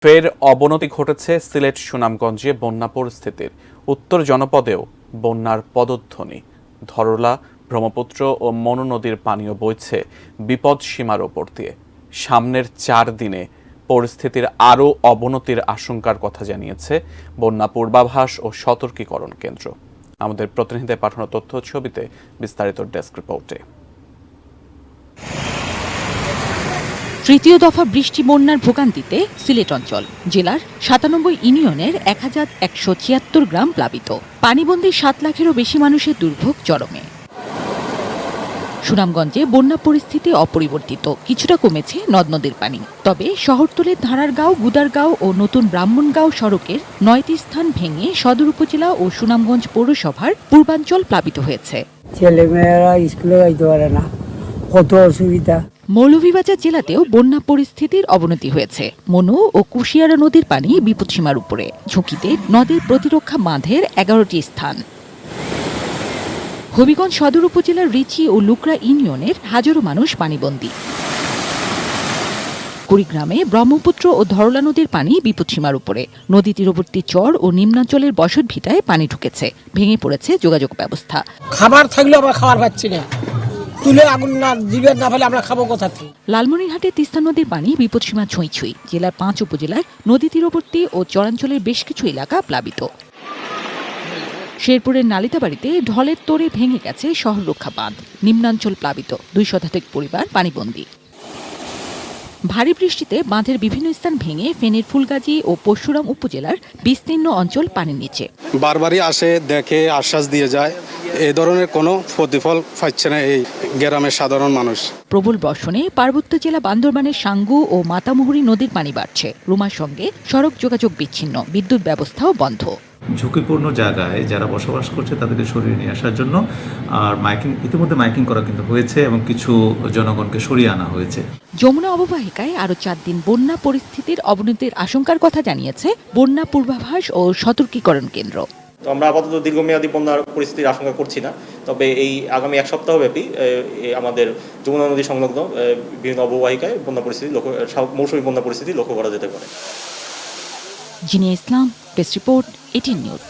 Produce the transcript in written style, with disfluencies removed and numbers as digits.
ফের অবনতি ঘটেছে সিলেট সুনামগঞ্জে বন্যা পরিস্থিতির। উত্তর জনপদেও বন্যার পদধ্বনি। ধরলা, ব্রহ্মপুত্র ও মনু নদীর পানিও বইছে বিপদ সীমার ওপর দিয়ে। সামনের 4 দিনে পরিস্থিতির আরও অবনতির আশঙ্কার কথা জানিয়েছে বন্যা পূর্বাভাস ও সতর্কীকরণ কেন্দ্র। আমাদের প্রতিনিধিদের পাঠানো তথ্য ছবিতে বিস্তারিত ডেস্ক রিপোর্টে। তৃতীয় দফা বৃষ্টি বন্যার ভোগান্তিতে সিলেট অঞ্চল। জেলার 97 ইউনিয়নের 1176 গ্রাম প্লাবিত। পানিবন্দী 7 লাখেরও বেশি মানুষের দুর্ভোগ চরমে। সুনামগঞ্জে বন্যা পরিস্থিতি অপরিবর্তিত, কিছুটা কমেছে নদ নদীর পানি। তবে শহরতলির ধারারগাঁও, গুদারগাঁও ও নতুন ব্রাহ্মণগাঁও সড়কের 9টি স্থান ভেঙে সদর উপজেলা ও সুনামগঞ্জ পৌরসভার পূর্বাঞ্চল প্লাবিত হয়েছে। ছেলেমেয়েরা স্কুলে যাইতে পারে না, কত অসুবিধা। মৌলভীবাজার জেলাতেও বন্যা পরিস্থিতির অবনতি হয়েছে। মনু ও কুশিয়ারা নদীর পানি বিপদসীমার উপরে। ঝুঁকিতে নদীর প্রতিরক্ষা বাঁধের 11টি স্থান। হবিগঞ্জ সদর উপজেলার রিচি ও লুকরা ইউনিয়নের হাজারো মানুষ পানিবন্দী। কুড়িগ্রামে ব্রহ্মপুত্র ও ধরলা নদীর পানি বিপদসীমার উপরে। নদী তীরবর্তী চর ও নিম্নাঞ্চলের বসত ভিটায় পানি ঢুকেছে। ভেঙে পড়েছে যোগাযোগ ব্যবস্থা। খাবার থাকলে আমরা খাবার পাচ্ছি না, তুলে আগুন না দিবে না ফেলে আমরা খাবো কোথা থেকে? লালমনিরহাটে তিস্তা নদীর পানি বিপদসীমা ছুঁই ছুঁই। জেলার 5 উপজেলায় নদী তীরবর্তী ও চরাঞ্চলের বেশ কিছু এলাকা প্লাবিত। শেরপুরের নালিতাবাড়িতে ঢলের তোড়ে ভেঙে গেছে শহর রক্ষা বাঁধ। নিম্নাঞ্চল প্লাবিত, 2 শতাধিক পরিবার পানিবন্দী। ভারী বৃষ্টিতে বাঁধের বিভিন্ন স্থান ভেঙে ফেনীর ফুলগাজী ও পরশুরাম উপজেলার বিস্তীর্ণ অঞ্চল পানির নিচে। বারবারই আসে, দেখে, আশ্বাস দিয়ে যায়। এই ধরনের কোনো প্রতিফল পাচ্ছে না এই গ্রামের সাধারণ মানুষ। প্রবল বর্ষণে পার্বত্য জেলা বান্দরবানের সাঙ্গু ও মাতামুহুরী নদীর পানি বাড়ছে। রুমার সঙ্গে সড়ক যোগাযোগ বিচ্ছিন্ন, বিদ্যুৎ ব্যবস্থাও বন্ধ। ঝুঁকিপূর্ণ জায়গায় যারা বসবাস করছে তাদেরকে সরিয়ে নিয়ে আসার জন্য আর ইতিমধ্যে মাইকিং করা কিন্তু হয়েছে এবং কিছু জনগণকে সরিয়ে আনা হয়েছে। যমুনা অববাহিকায় আরও 4 দিন বন্যা পরিস্থিতির অবনতির আশঙ্কার কথা জানিয়েছে বন্যা পূর্বাভাস ও সতর্কীকরণ কেন্দ্র। তো আমরা আপাতত দীর্ঘমেয়াদী বন্যার পরিস্থিতির আশঙ্কা করছি না, তবে এই আগামী 1 সপ্তাহ ব্যাপী আমাদের যমুনা নদী সংলগ্ন বিভিন্ন অববাহিকায় মৌসুমী বন্যা পরিস্থিতি লক্ষ্য করা যেতে পারে। জিনিয়া ইসলাম, প্রেস রিপোর্ট, 18 নিউজ।